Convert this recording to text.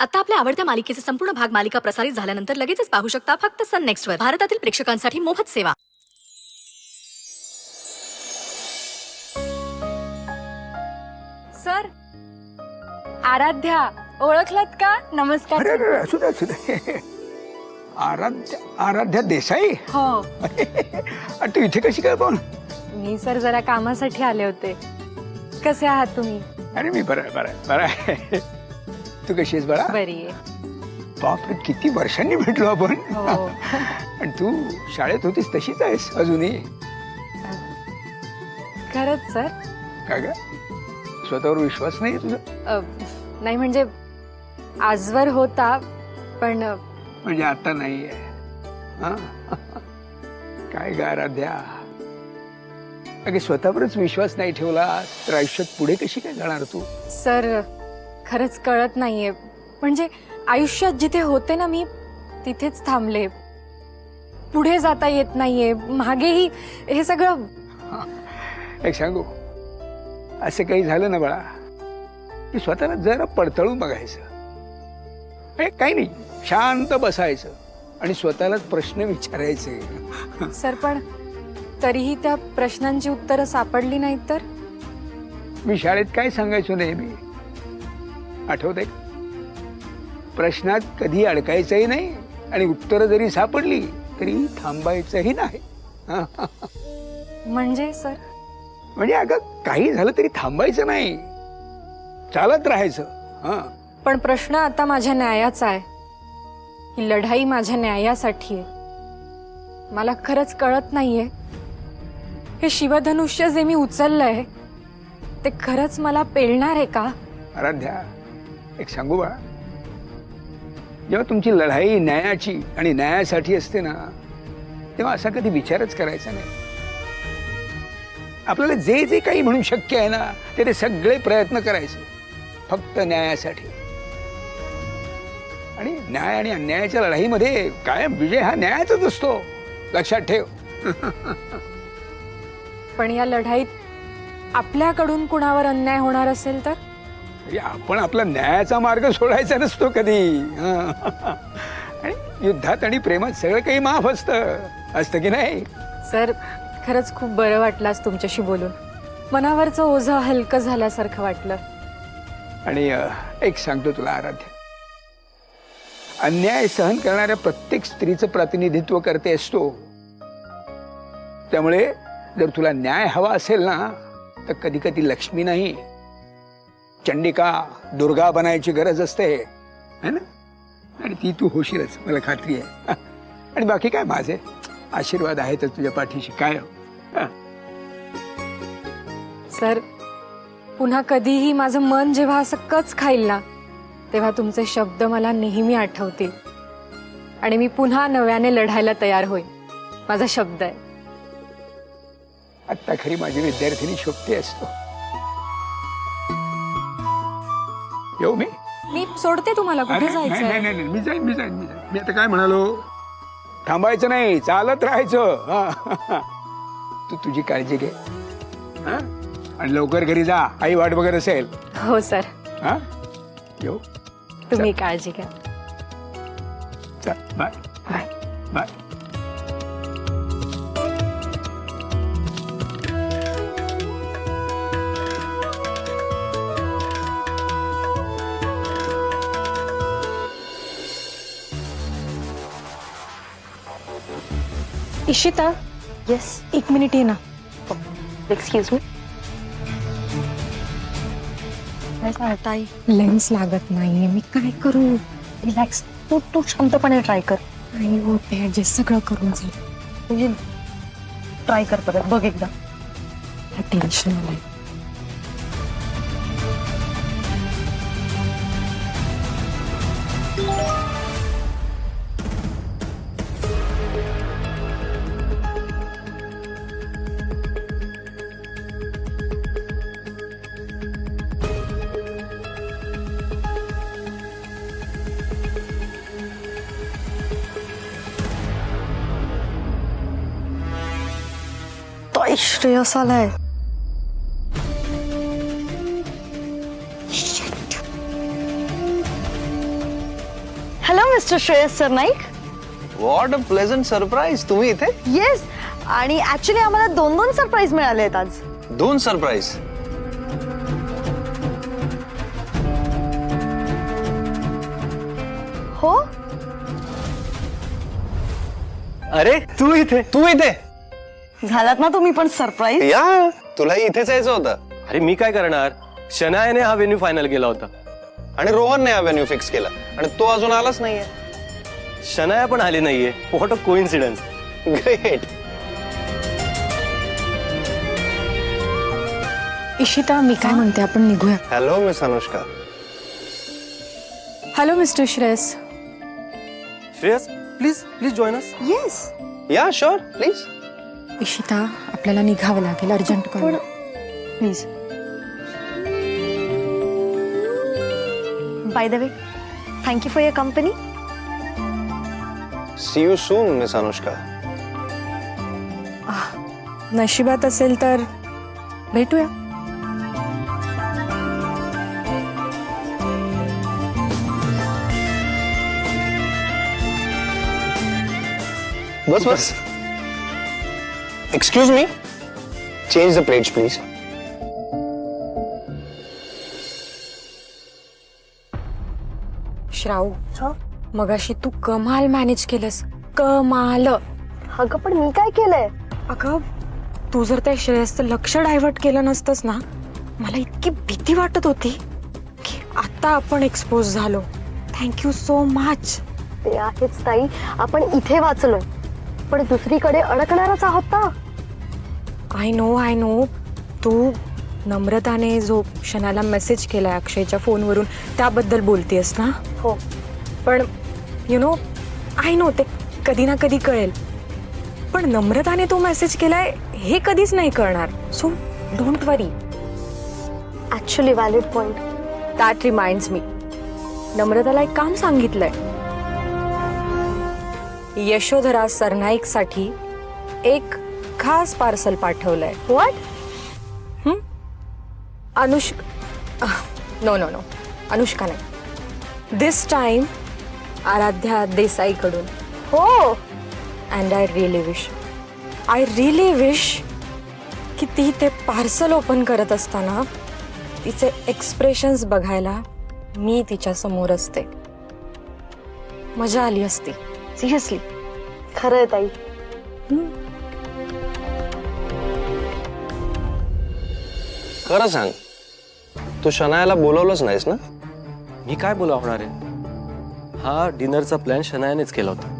आता आपल्या आवडत्या मालिकेचे संपूर्ण भाग मालिका प्रसारित झाल्यानंतर लगेचच पाहू शकता फक्त सन नेक्स्ट वर. भारतातील प्रेक्षकांसाठी मोफत सेवा. सर, आराध्या ओळखलात का? नमस्कार. अरे अरे असू दे असू दे. आराध्या देसाई. हो, अरे तू इथे कशी काय पण? मी सर जरा कामासाठी आले होते. कसे आहात तुम्ही? अरे मी बरं बरं बरं आहे. तू कशी आहेस बाळा? बरी आहे. बापरे किती वर्षांनी भेटलो आपण. हो. आणि तू शाळेत होतीस तशीच आहेस अजूनही. खरंच सर? काय ग स्वतःवर विश्वास नाही तुझा? नाही म्हणजे आजवर होता पण म्हणजे आता नाहीये. हा? काय ग आराध्या, अगं स्वतःवरच विश्वास नाही ठेवला तर आयुष्यात पुढे कशी काय जाणार तू? सर खरंच कळत नाहीये. म्हणजे आयुष्यात जिथे होते ना मी तिथेच थांबले. पुढे जाता येत नाहीये. मागेही हे सगळं. एक सांगू, असं काही झालं ना बाळा की स्वतःला जरा पडताळून बघायचं. काही नाही, शांत बसायचं आणि स्वतःलाच प्रश्न विचारायचे. सर पण तरीही त्या प्रश्नांची उत्तरं सापडली नाहीत तर? मी शाळेत काय सांगायचो नेहमी आठवतंय? प्रश्नात कधी अडकायचंही नाही आणि उत्तरं जरी सापडली तरी थांबायचंही नाही. म्हणजे सर? म्हणजे अगं काही झालं तरी थांबायचं नाही, चालत राहायचं. हा, पण प्रश्न आता माझ्या न्यायाचा आहे. ही लढाई माझ्या न्यायासाठी आहे. मला खरंच कळत नाहीये हे शिवधनुष्य जे मी उचललंय ते खरंच मला पेलणार आहे का? आराध्या एक सांगू बाळा, जेव्हा तुमची लढाई न्यायाची आणि न्यायासाठी असते ना तेव्हा असा कधी विचारच करायचा नाही. आपल्याला जे जे काही म्हणून शक्य आहे ना ते सगळे प्रयत्न करायचे फक्त न्यायासाठी. आणि न्याय आणि अन्यायाच्या लढाईमध्ये कायम विजय हा न्यायाचाच असतो, लक्षात ठेव. पण या लढाईत आपल्याकडून कुणावर अन्याय होणार असेल तर? आपण आपला न्यायाचा मार्ग सोडायचा नसतो कधी. आणि युद्धात आणि प्रेमात सगळं काही माफ असतं की नाही? सर खरंच खूप बरं वाटलं आज तुमच्याशी बोलून. मनावरचं ओझं हलकं झाल्यासारखं वाटलं. आणि एक सांगतो तुला आराध्य, अन्याय सहन करणाऱ्या प्रत्येक स्त्रीचं प्रतिनिधित्व करते असतो. त्यामुळे जर तुला न्याय हवा असेल ना तर कधी कधी लक्ष्मी नाही चंडिका दुर्गा बनायची गरज असते, है ना? आणि ती तू होशीलच मला खात्री आहे. आणि बाकी काय माझे आशीर्वाद आहेतच तुझ्या पाठीशी काय. सर पुन्हा कधीही माझं मन जेव्हा असं कच खाईल ना तेव्हा तुमचे शब्द मला नेहमी आठवतील आणि मी पुन्हा नव्याने लढायला तयार होईल. माझा शब्द आहे. आता खरी माझी विद्यार्थिनी शोभते असतो. येऊ मी सोडते तुम्हाला. कुठे जायचं? नाही मी जाईन. मी आता काय म्हणालो, थांबायचं नाही, चालत राहायचं. तू तुझी काळजी घे आणि लवकर घरी जा, आई वाट बघत असेल. हो सर. हा येऊ. तुम्ही काळजी घ्या. चल bye bye. Bye. Ishita. Yes. एक मिनिट ये ना. Excuse me. ताई लेन्स लागत नाहीये. मी काय करू? रिलॅक्स. तू शांतपणे ट्राय कर. नाही होते ऍडजस्ट सगळं करून जाईल. म्हणजे ट्राय कर परत बघ एकदा. टेन्शन आलंय. श्रेयस आलाय. Mister Shreyas Sarnaik. What a pleasant surprise. तुम्ही इथे? येस, आणि ऍक्च्युली आम्हाला 2 सरप्राईज मिळाले आहेत आज. 2 सरप्राईज. हो, अरे तू इथे झालात ना तुम्ही पण सरप्राईज. या. तुलाही इथेच यायचं होतं. अरे मी काय करणार, शनायाने हा व्हेन्यू फायनल केला होता. आणि रोहनने हा व्हेन्यू फिक्स केला आणि तो अजून आलाच नाहीये. शनाया पण आली नाहीये. What a coincidence. Great. Ishita, मी काय म्हणते, आपण निघूया. Hello miss Anushka. Hello mister Shreyas. Shreyas, please join us. Yes. Yeah sure please. Ishita, आपल्याला निघावं लागेल, अर्जंट करू please. By the way, thank you for your company. See you soon miss Anushka. नशिबात असेल तर भेटूया. बस. Excuse me. Change the plates please. श्राऊ, मगाशी तू कमाल मॅनेज केलंस. कमाल. अगं पण मी काय केलंय? अगं, तू जर त्या श्रेयसचं लक्ष डायव्हर्ट केलं नसतंस ना, मला इतकी भीती वाटत होती की आता आपण एक्सपोज झालो. Thank you so much. ते आहेच ताई, आपण इथे वाचलोय पण दुसरीकडे अडकणारच आहोत ना. I know. तू नम्रताने जो क्षणाला मेसेज केलाय अक्षयच्या फोनवरून त्याबद्दल बोलतेस ना. हो, पण आय नो ते कधी ना कधी कळेल. पण नम्रताने तो मेसेज केलाय हे कधीच नाही कळणार. So don't worry. Actually valid point. That reminds me, नम्रताला एक काम सांगितलंय. यशोधरा सरनाईकसाठी एक खास पार्सल पाठवलंय. व्हॉट? नो अनुष्का नाही. दिस टाइम आराध्या देसाईकडून. हो. अँड आय रिअली विश की ती ते पार्सल ओपन करत असताना तिचे एक्सप्रेशन्स बघायला मी तिच्या समोर असते. मजा आली असती. सिरियसली. खरंय ताई. खरं सांग, तू शनायाला बोलवलंच नाहीस ना? मी काय बोलावणार आहे. हा डिनरचा प्लॅन शनायानेच केला होता.